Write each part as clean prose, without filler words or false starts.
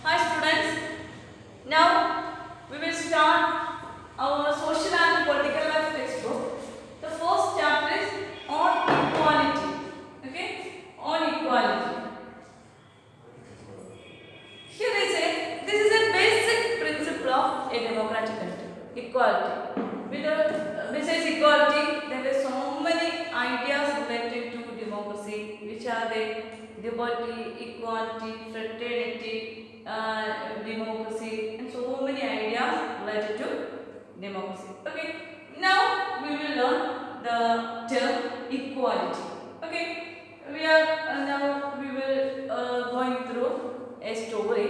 Hi students, now we will start our social and political life textbook. The first chapter is on equality. Okay, on equality. Here they say this is a basic principle of a democratic country. Equality. Besides equality, there are so many ideas related to democracy, which are the liberty, equality, fraternity, democracy, and so many ideas related to democracy. Okay. Now we will learn the term equality. Okay. Now we will going through a story.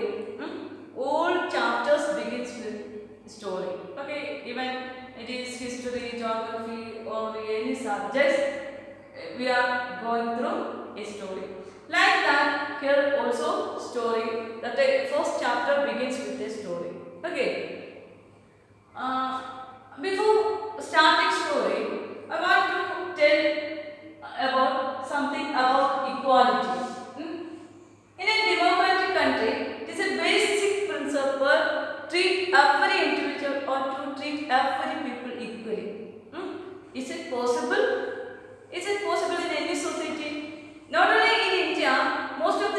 All chapters begins with story. Okay, even it is history, geography, or any subjects, we are going through a story. Like that, here also story. The first chapter begins with a story. Okay. Uh, Before starting story, I want to tell about something about equality. In a democratic country, it is a basic principle treat every individual or to treat every people equally. Is it possible? Is it possible in any society? Not only in India, most of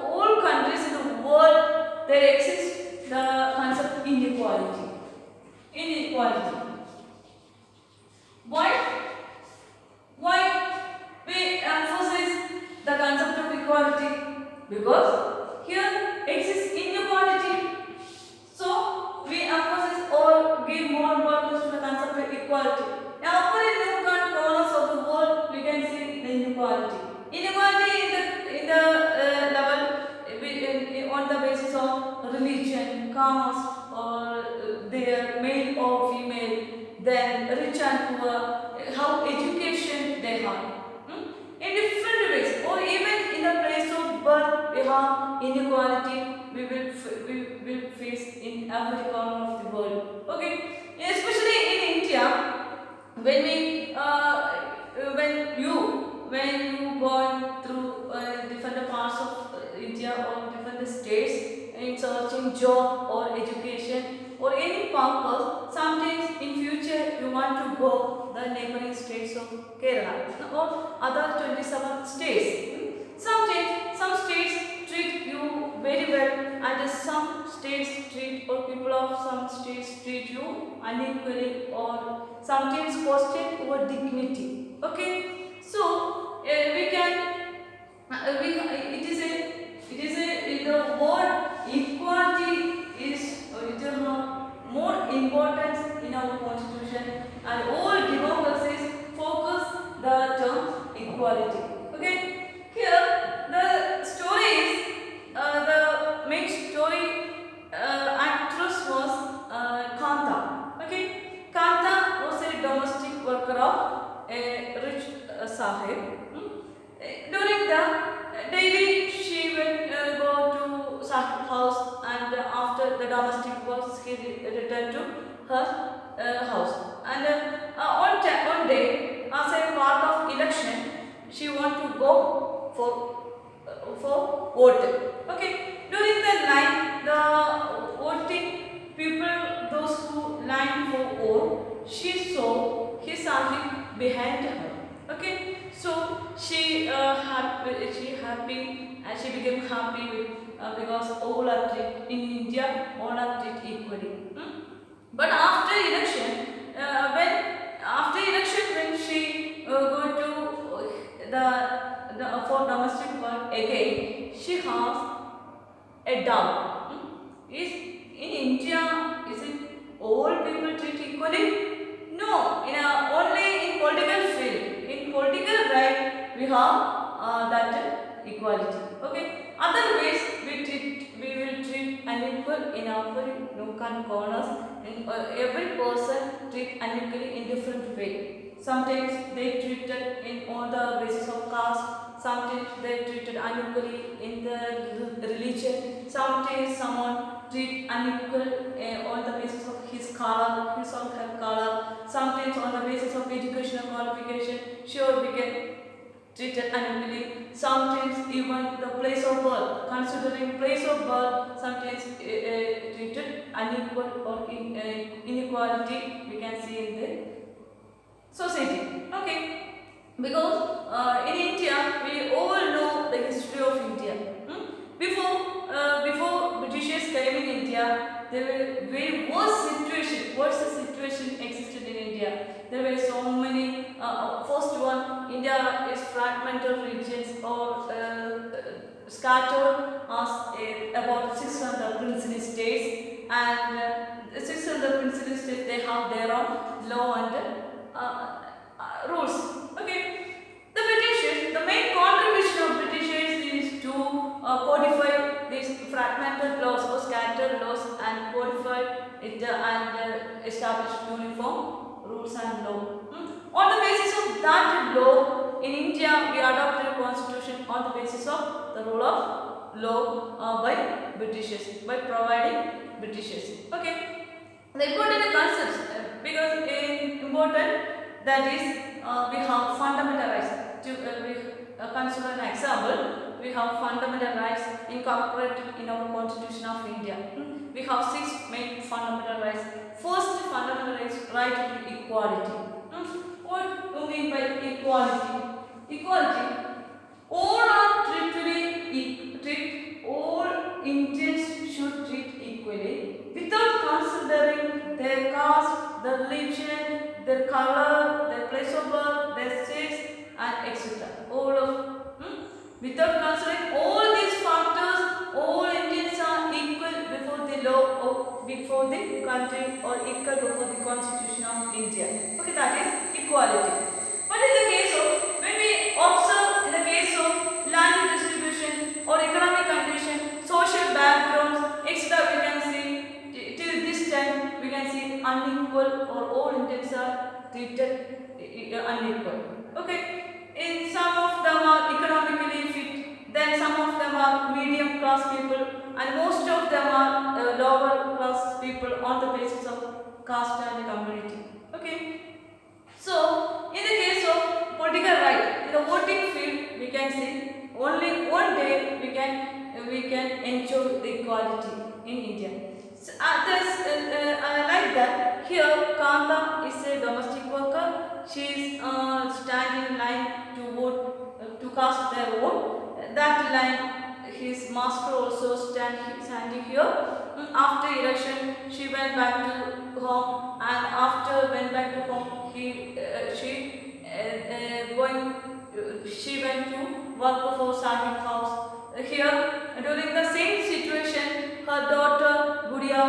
all countries in the world, there exists the concept of inequality. Inequality. Why? Why we emphasize the concept of equality? Because here exists inequality. So we emphasize or give more importance to the concept of equality. Now, every different corners of the world, we can see the inequality. Inequality in the level on the basis of religion, caste, or their male or female, then rich and poor, how education they have. In different ways, or even in the place of birth, we have inequality. We will face in every corner of the world. Okay, especially in India, when we when you go through different parts of India or different states in searching job or education or any purpose, sometimes in future you want to go the neighboring states of Kerala or other 27 states. Sometimes some states treat you very well and some states treat or people of some states treat you unequally or sometimes question your dignity. Okay, so we can it is a the word equality is it have more importance in our constitution and all democracies focus the term equality. Okay, here the story is the main story actress was Kanta. Okay, Kanta was a domestic worker of a rich sahib. During the daily, she will go to Sahib's house, and after the domestic work, he returned to her house. And one day, as a part of election, she want to go for vote. Okay. During the line, the voting people, those who line for vote, she saw his sahib behind her. Okay. So she happy and she became happy with because all are treated in India, all are treated equally. But after election, when she go to the for domestic work again, she has a doubt. Is in India, is it all people treat equally? No, only in political field. In political right, we have that equality. Okay. Otherwise, we will treat unequal in our corners. And every person treat unequally in different way. Sometimes they treated in on the basis of caste. Sometimes they treated unequally in the religion. Sometimes someone treat unequal on the basis of his color, his or her color. Sometimes on the basis of educational qualification. Sure, we can treated unequally. Sometimes even the place of birth, considering place of birth, sometimes treated unequal or inequality we can see in the society. Okay. Because in India, we all know the history of India. Before Britishers came in India, there were very worse situation existed in India. There were so many. First one, India is fragmented regions or scattered as about 600 princely states, and 600 princely states they have their own law and rules. Okay, the main contribution of Britishers is to codify these fragmented laws or scattered laws and codify it and establish uniform rules and law. On the basis of that law, in India we adopted a constitution on the basis of the rule of law by Britishers, by providing Britishers. Okay, the important concepts because important that is we have fundamental rights. To consider an example, we have fundamental rights incorporated in our Constitution of India. We have 6 main fundamental rights. First fundamental right is right to equality. What do you mean by equality? Equality. All are treat all Indians should treat equally without considering their caste, their religion, their color, their place of birth, their sex, and etc. All of without considering all these factors, all Indians are equal before the law or before the country or equal before the Constitution of India. Okay, that is equality. But in the case of when we observe in the case of land distribution or economic condition, social backgrounds, etc., we can see till this time we can see unequal or all Indians are treated unequal. Okay. In some of them are economically fit, then some of them are medium class people, and most of them are lower class people on the basis of caste and community. Okay. So, in the case of political right, in the voting field, we can see only one day we can ensure the equality in India. So, like that, here Kanta is a domestic worker. She is standing in line to vote, to cast their vote. That line, his master also standing here. After election, she went back to home, and after went back to home, she went to work for Sahib house. Here, during the same situation, her daughter Gudiya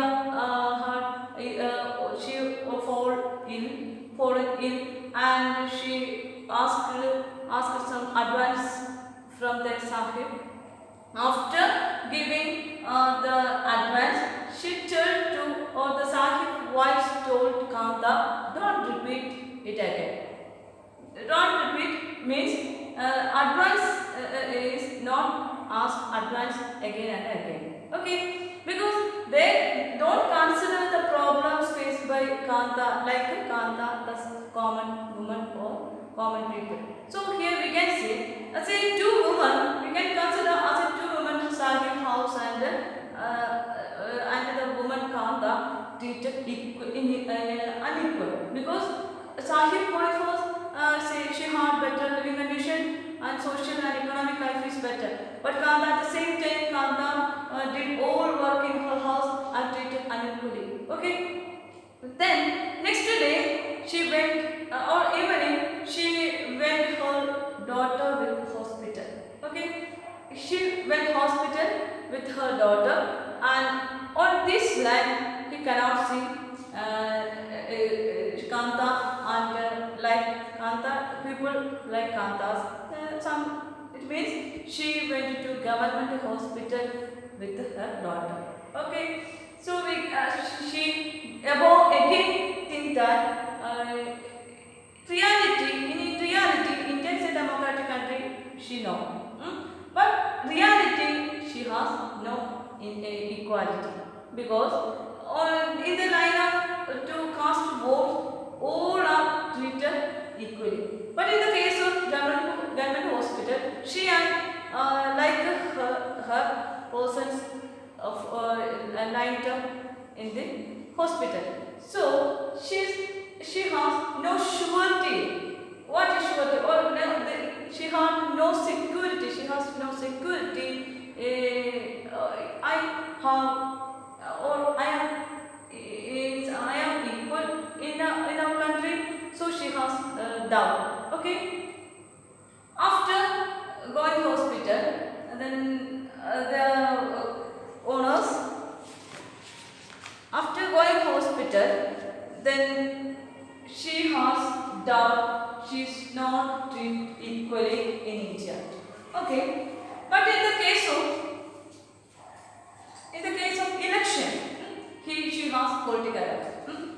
she fallen ill, and she asked some advice from their Sahib. After giving the advice, she turned to, or the Sahib wife told Kanta, don't repeat it again. Don't repeat means advice is not asked advice again and again. Okay, because they don't consider the problems faced by Kanta like Kanta as common woman or common people. So here we can say, as a two women, we can consider as a two women Sahib house and the woman Kanta treated unequal, because Sahib wife was she had better living condition and social and economic life is better. But Kanta at the same time Kanta did all work in her house and treated unequally. Okay. Then next day she went or evening she went her daughter with hospital. Okay. She went hospital with her daughter, and on this line he cannot see Kanta, and like Kanta, people like Kantas. It means she went to government hospital with her daughter. Okay, so she above again think that in reality, India is a democratic country. She know, but reality she has no equality, because in the line of to cast votes, all are treated equally. But in the case of government hospital, she and like her persons of lined up in the hospital. So she has no surety. What is surety? Or no, she has no security. She has no security. I have or I am equal in our country. So she has doubt. Okay. After going hospital, then the owners, after going hospital, then she has doubt she is not treated equally in India. Okay, but in the case of election, she has political rights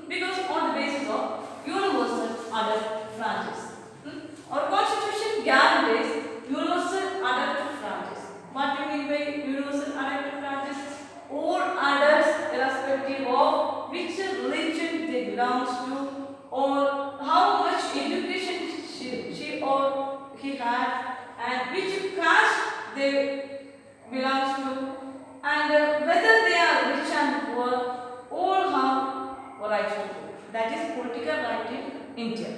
because on the basis of universal adult franchise. Our constitution guarantees universal adult franchise. What do you mean by universal adult franchise? All adults, irrespective of which religion they belongs to, or how much education she or he had, and which caste they belongs to, and whether they are rich and poor, all have a right to vote. That is political right in India.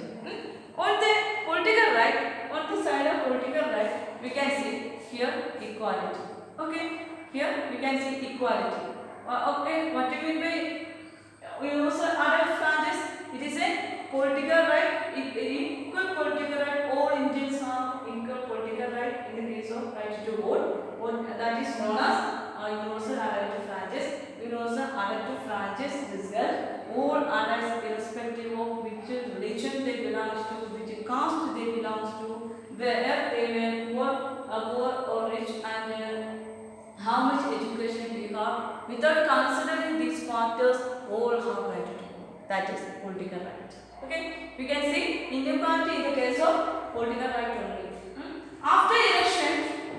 On the political right, on the side of political right, we can see here equality. Okay, here we can see equality. Okay, what do you mean by universal adult franchise? It is a political right, equal political right. All Indians have equal political right in the case of right to vote. That is known as universal adult franchise. Universal adult franchise result. All adults, irrespective of which religion they belong to, which caste they belong to, whether they were poor or rich, and how much education they have, without considering these factors, all have right to vote. That is political right. Okay, we can see inequality in the case of political right only. After election,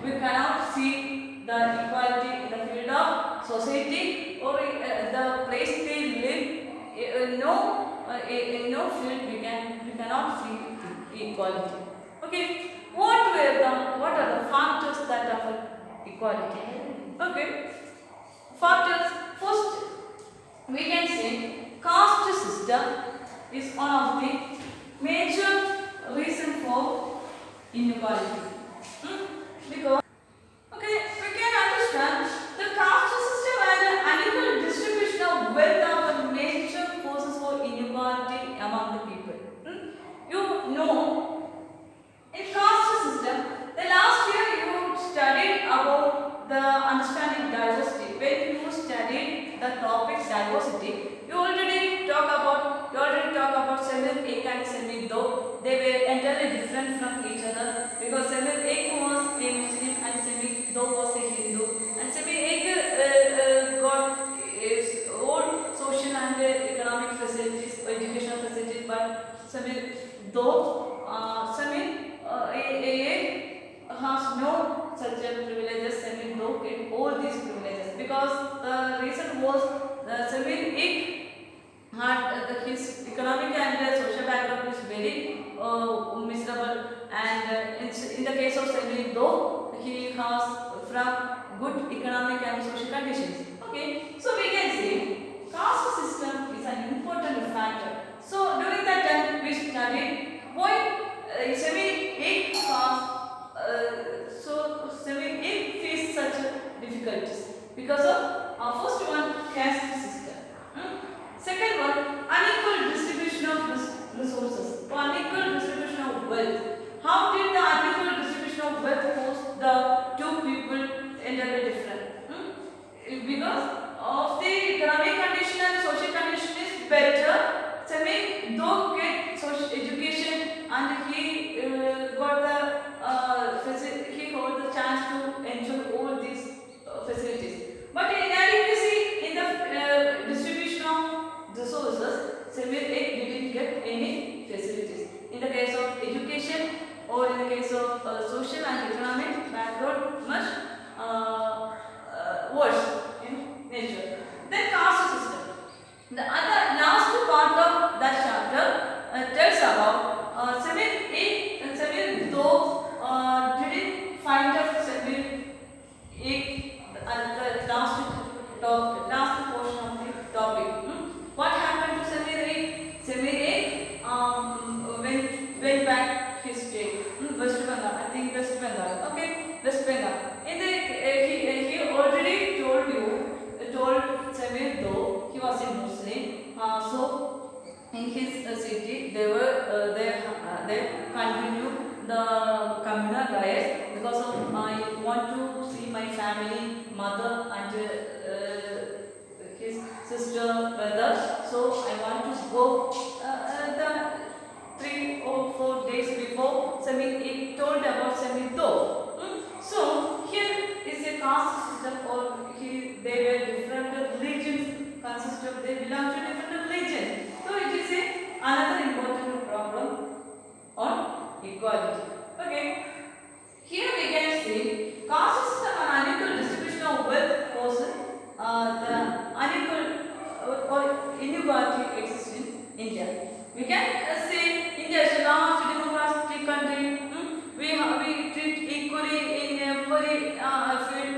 we cannot see the equality in the field of society or the place they live. In no field we cannot see equality. Okay, what are the factors that affect equality? Okay, factors. First, we can say caste system is one of the major reason for inequality. Because okay, we can understand the caste system and the unequal distribution of wealth are the major causes for inequality among the people. You know, in caste system, the last year you studied about the understanding diversity. When you studied the topic diversity, you already talk about Semil Ek and Semil Do. They were entirely different from each other because Semil Ek was a Muslim and Semil Do was a Hindu. And Semil Ek got his own social and economic facilities, educational facilities, but Semil has no such privileges. Semil Do get all these privileges because the reason was Semil Ek had his economic and social background is very miserable, and in the case of Semil Do, he has from good economic and social conditions. Okay, so we can say caste system is an important factor. So during that time we studied why Semil Ek faced such difficulties because of first one caste system. Second one, unequal distribution of resources, or unequal distribution of wealth. How did the unequal distribution of wealth cause the two people entirely different? Because of the economic condition and the social condition is better. Semil Do get social education and he got the chance to enjoy all these facilities. But inadequacy in the distribution of resources, Semil Ek didn't get any facilities. In the case of education or in the case of social and economic background, much worse in nature. Then caste system. The other last part of that chapter tells about in his city, they continue the communal riots because of I want to see my family, mother and his sister, brother. So I want to go the 3 or 4 days before. He told about Samito. So here is a caste system, or they were different religions consist of, they belong to different religion. So it is another important problem on equality. Okay. Here we can see caste system and unequal distribution of wealth causes the unequal or inequality exists in India. We can say India is a large democratic country. We treat equally in every field.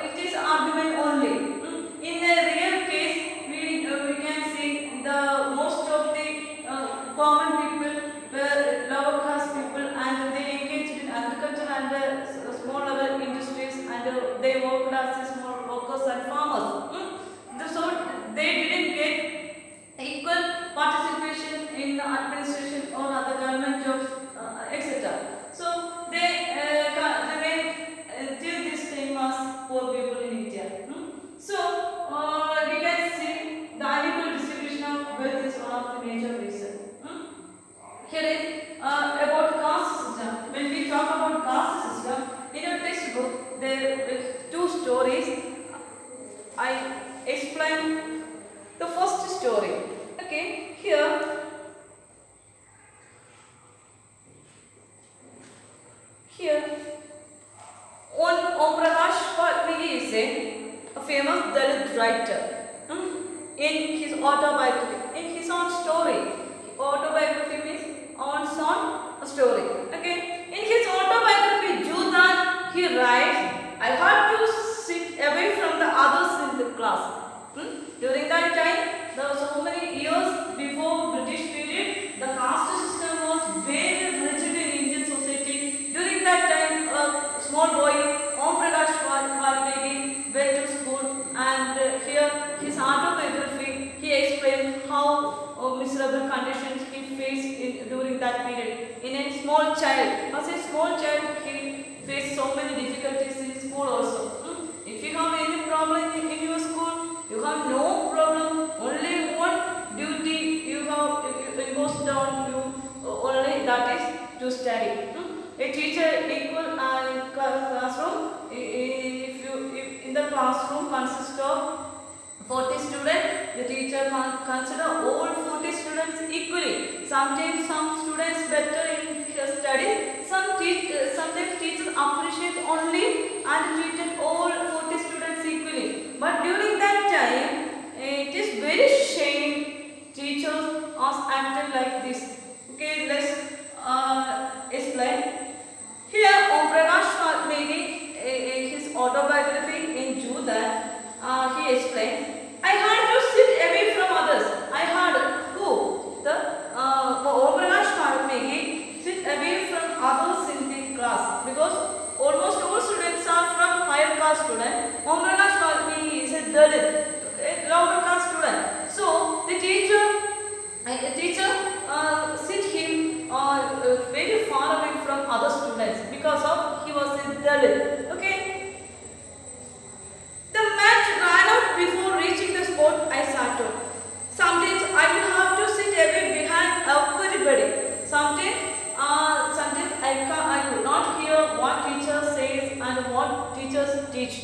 It is argument only. In a real case, we can see the most of the common people were lower class people, and they engaged in agriculture and small level industries, and they worked as small workers and farmers. So they didn't get equal participation in administration or other government jobs, etc. So they remained till this time as poor people in India. So we can see the unequal distribution of wealth is one of the major reasons. Here is about caste system. When we talk about caste system, in your textbook there are 2 stories. I explain the first story. Okay, here Om Prakash Valmiki is a famous Dalit writer. In his autobiography, in his own story, autobiography means own story. Okay, in his autobiography Judan, he writes, I had to sit away from the others in the class. During that time, there were so many years before British period, the caste system was very rigid in Indian society. During that time, a small boy, Om Prakash Valmiki, went to school, and here his autobiography, he explained how miserable conditions he faced during that period. In a small child, as a small child, he faced so many difficulties in school also. If you have any problem in your school, you have no problem. Only one duty you have imposed on you, only that is to study. A teacher equal classroom. If in the classroom consists of 40 students, the teacher consider all 40 students equally. Sometimes some students better in studies. Sometimes teachers appreciate only and treated all 40 students equally. But during that time, it is very shame teachers are acted like this. Okay, let's explain. Here, Om Prakash Valmiki, his autobiography in Judan, he explained, I had to sit away from others. I had who? The Om Prakash Valmiki sit away from others in the class, because almost all students are from higher class students. Om Prakash Valmiki is a Dalit, lower class student. So the teacher sit him very far away from other students because of he was a Dalit. Okay. The match ran out before reaching the spot I sat on. Sometimes I would have to sit away behind everybody. Sometimes I could not hear what teacher says and what teachers teach.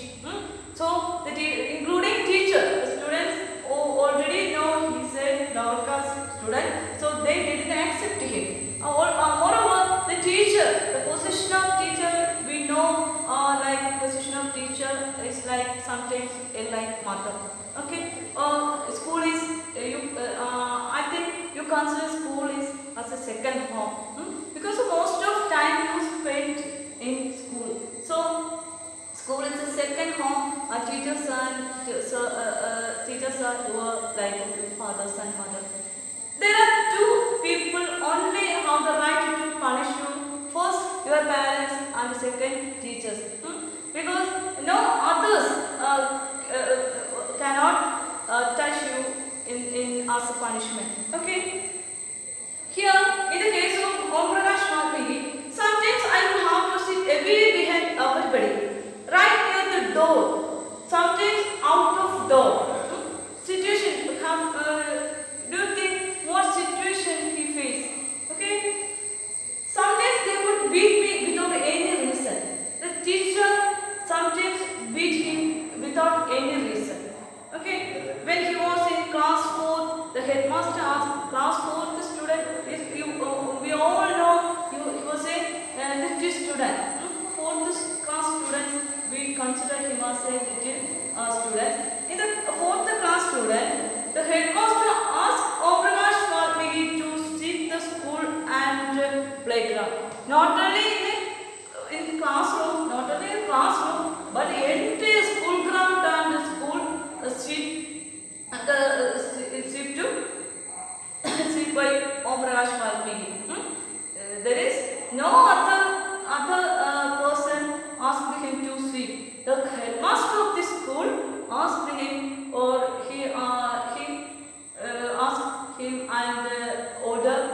So including teacher, the students already know he is a lower class student, so they didn't accept him. Moreover, the teacher, the position of teacher, we know like position of teacher is like sometimes like mother. Okay, school is I think you consider school is as a second home, because most of time you spend in school. So school is a second home. Teachers are your like fathers and mothers. There are 2 people only have the right to punish you. First, your parents, and second, teachers. Because no others cannot touch you in as a punishment. Okay. door. Situation, do you think what situation he faced? Okay? Sometimes they would beat me without any reason. The teacher sometimes beat him without any reason. Okay? When he was in class 4, the headmaster asked class 4th student, if you, we all know he was a little student. 4th class student, we consider him as a little student. In the 4th class student, the headmaster asked Om Prakash Valmiki to sweep the school and playground. Not only in classroom, but the entire school ground and school sweep to sweep by Om Prakash Valmiki. There is no other person asked him to sweep. The headmaster of the school asked him, or he asked him and ordered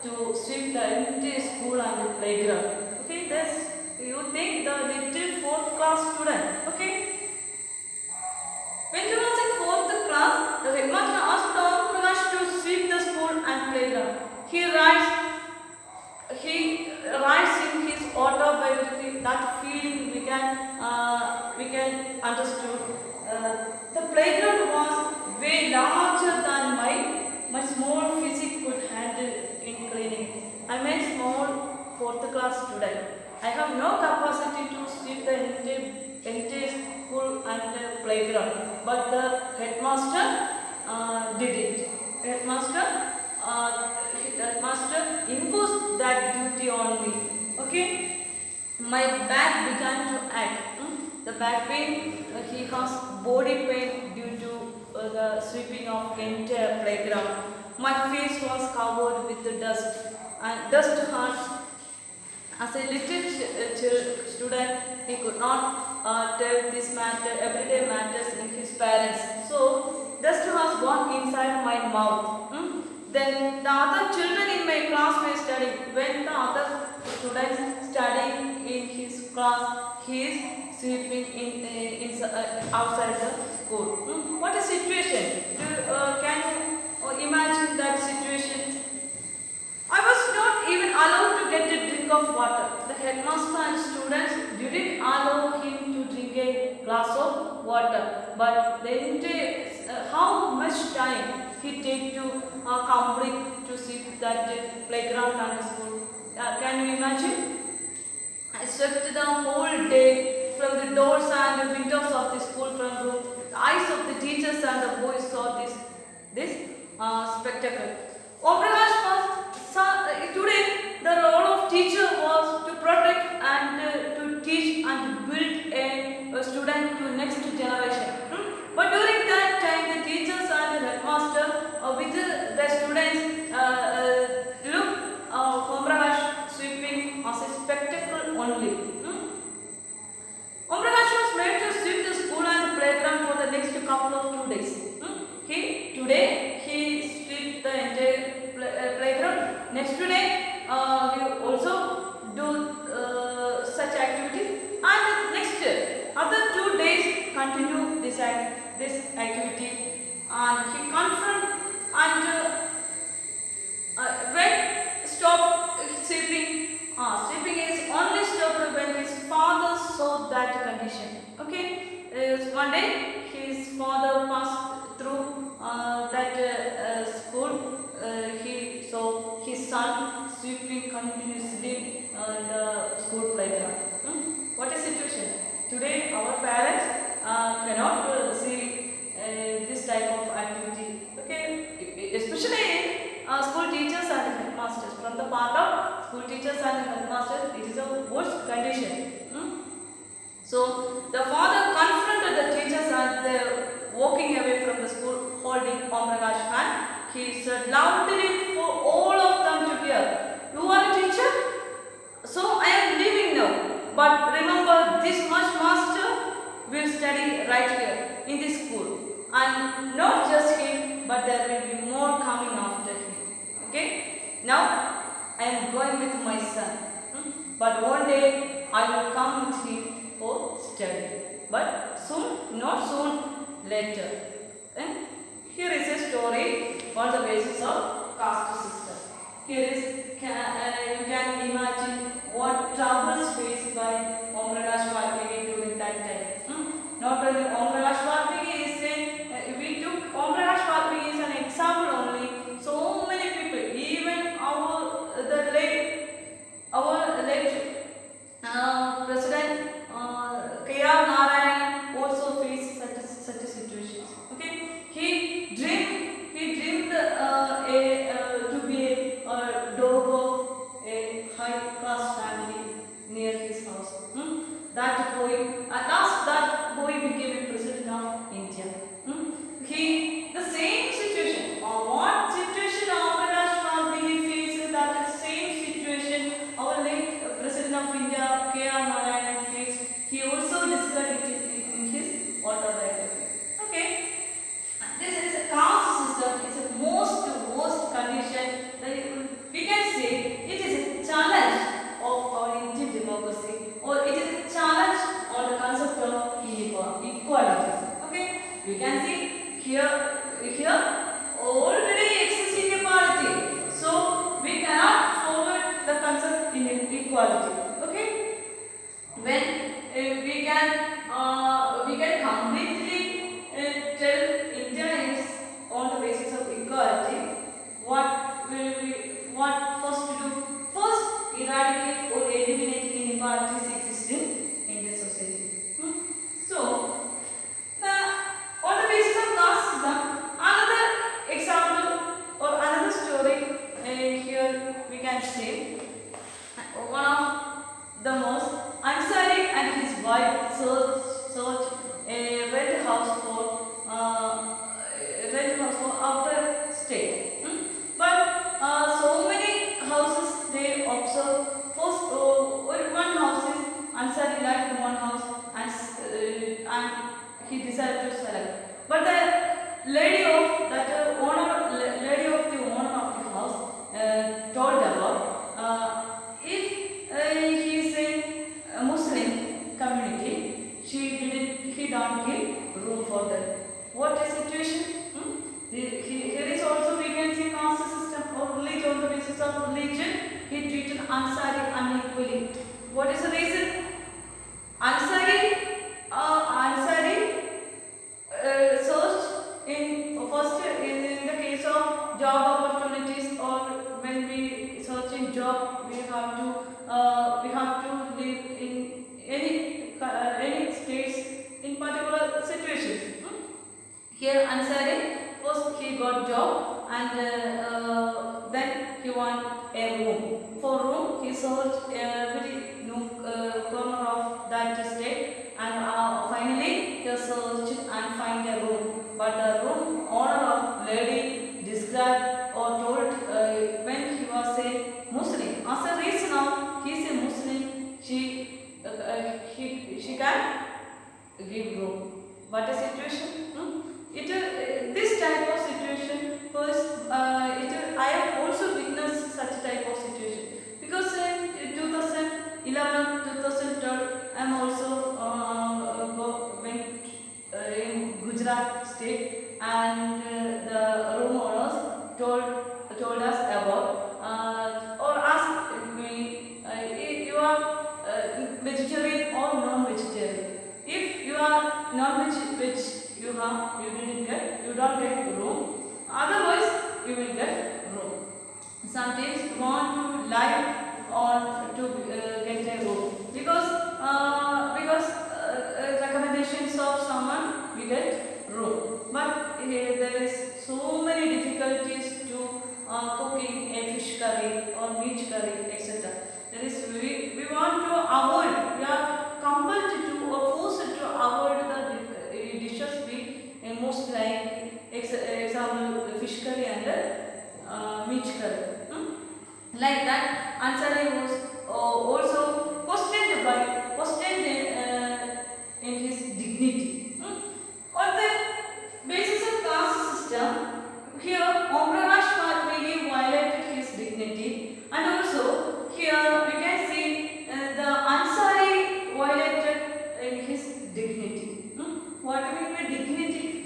to sweep the entire school and the playground. Okay, that's you think the little 4th class student. Okay. When he was in 4th class, the headmaster asked Om Prakash to sweep the school and playground. He writes in his autobiography that feeling we can understood. The playground was way larger than my small physique could handle in cleaning. I am a small 4th class student. I have no capacity to sweep the entire school and the playground. But the headmaster did it. Headmaster imposed that duty on me. Okay? My back began to ache. The back pain, he has body pain due to the sweeping of entire playground. My face was covered with the dust and dust hurt. As a little student, he could not tell this matter, everyday matters in his parents. So, dust was gone inside my mouth. Then the other children in my class were studying. When the other students studying in his class, he is sweeping outside the school. What a situation! Can you imagine that situation? I was not even allowed to get a drink of water. The headmaster and students didn't allow him to drink a glass of water. But how much time he take to complete to see that playground and school? Can you imagine? I swept the whole day from the doors and the windows of the school front room. The eyes of the teachers and the boys saw this spectacle. Om Prakash was today the role of teacher was to protect and to teach and build a student to next generation. But during that time, the teachers and the headmaster with the students look Om Prakash sweeping as a spectacle only. Om Prakash was made to sweep the school and the playground for the next couple of 2 days. Today he sweep the entire playground. Next day we also do such activity, and next other 2 days continue this activity, and he confront and when stop sweeping. Sweeping is only stopped when his father saw that condition. Okay, one day his father passed through that school. He saw his son sweeping continuously the school playground. What a situation! Today our parents cannot see this type of activity. Okay, especially school teachers and headmasters. From the part of school teachers and headmasters, it is a worst condition. So the father confronted the teachers and they walking away from the school holding Om Prakash's hand. He said loudly for all of them to hear, "You are a teacher? So I am leaving now. But remember, this much master will study right here in this school. And not just him, but there will be more coming after him. Okay? Now I am going with my son. But one day I will come with him for study. But soon, not soon, later. Then here is a story on the basis of caste system. Here is you can imagine what troubles faced by Om Prakash Valmiki during that time. Not only Om Prakash Valmiki is we took Om Prakash Valmiki as an example only. So many people, even our late President K.R. Narayan also faced such a situation. Okay, he dreamed to be a dog of a high class family near his house. That boy, at last that boy became a president of India. The same situation, or what situation our Rashtrapati faced, that same situation our late President of India, K.R. Narayan faced. He also discussed it in his autobiography. Okay, this is a caste system. It's a worst condition. We can say it is a challenge of our Indian democracy, or it is a challenge on the concept of equality. Okay, we can see here already existing equality, so we cannot forward the concept in equality. Okay, when we can completely tell India is on the basis of equality. What first to do? First, eradicate or eliminate inequalities existing in Indian society. So, on the basis of caste system, another example or another story here we can say one of the most. Ansari and his wife searched a red house for outer state. But so many houses they observe. First, one house is Ansari liked one house and he decided to select. But the lady of the owner of the house told about if he is a Muslim community, he don't give room for that. What a situation! Here is also we can see caste system or religion on the basis of religion. He treated Ansari unequally. What is the reason? Ansari searched in the case of job opportunities, or when we search in job, we have to live in any states in particular situations. Here Ansari first he got job and then he want a room. For room he searched every corner of that state, and finally he searched and find a room. But the room owner of lady described or told when he was a Muslim. As a reason of he is a Muslim, she can give room. What a situation! This type of situation first. I have also witnessed such type of situation, because in 2011, 2012, I am also went in Gujarat state, and the room owners told us about or asked me if you are vegetarian or non-vegetarian. If you are non-veg, you don't get room. Otherwise, you will get room. Sometimes you want to lie on to get a room, because recommendations of someone we get room. But there is so many difficulties to cooking a fish curry or meat curry, etc. There is we want to avoid. We are compelled to or forced to avoid the dishes we most like. Example, fish curry and meat curry. Like that, Ansari was also questioned in his dignity. On the basis of caste system, here Om Prakash Valmiki violated his dignity, and also here we can see the Ansari violated his dignity. What do you mean by dignity?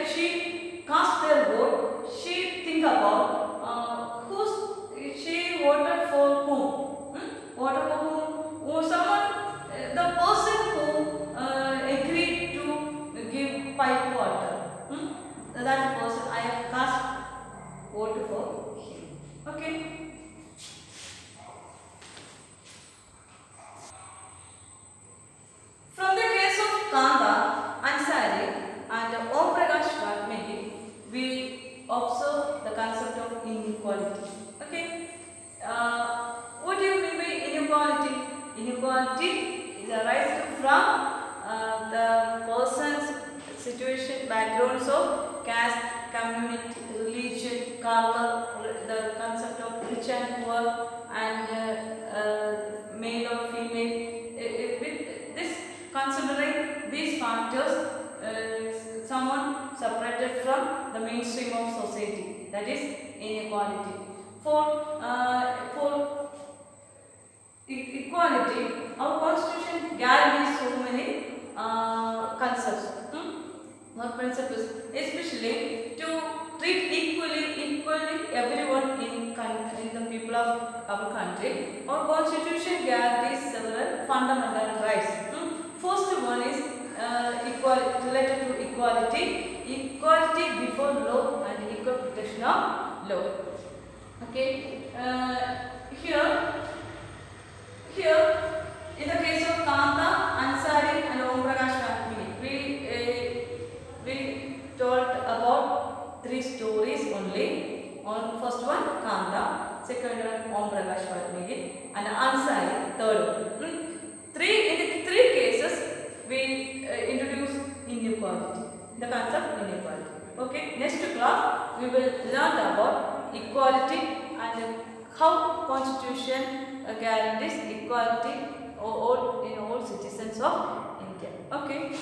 when she cast their vote, she think about who's she voted for whom, voted for whom, or someone, the person who agreed to give pipe water, that person I have cast vote for him. Okay. From the case of Kanda, Ansari and Om Prakash Valmiki, we observe the concept of inequality. Okay. What do you mean by inequality? Inequality is arising from the person's situation, backgrounds of caste, community, religion, color, the concept of rich and poor, and male or female. With this, considering these factors, someone separated from the mainstream of society, that is inequality. For equality, our constitution guarantees so many concepts or principles, especially to treat equally everyone in the people of our country. Our constitution guarantees several fundamental rights. First one is related to equality before law and equal protection of law. Okay. Here, in the case of Kanta, Ansari and Om Prakash Valmiki, we told about 3 stories only. On first one, Kanta, second one, Om Prakash Valmiki, and Ansari, third one. In the 3 cases, we introduce inequality, the concept of inequality. Okay, next class we will learn about equality and how constitution guarantees equality in all citizens of India. Okay.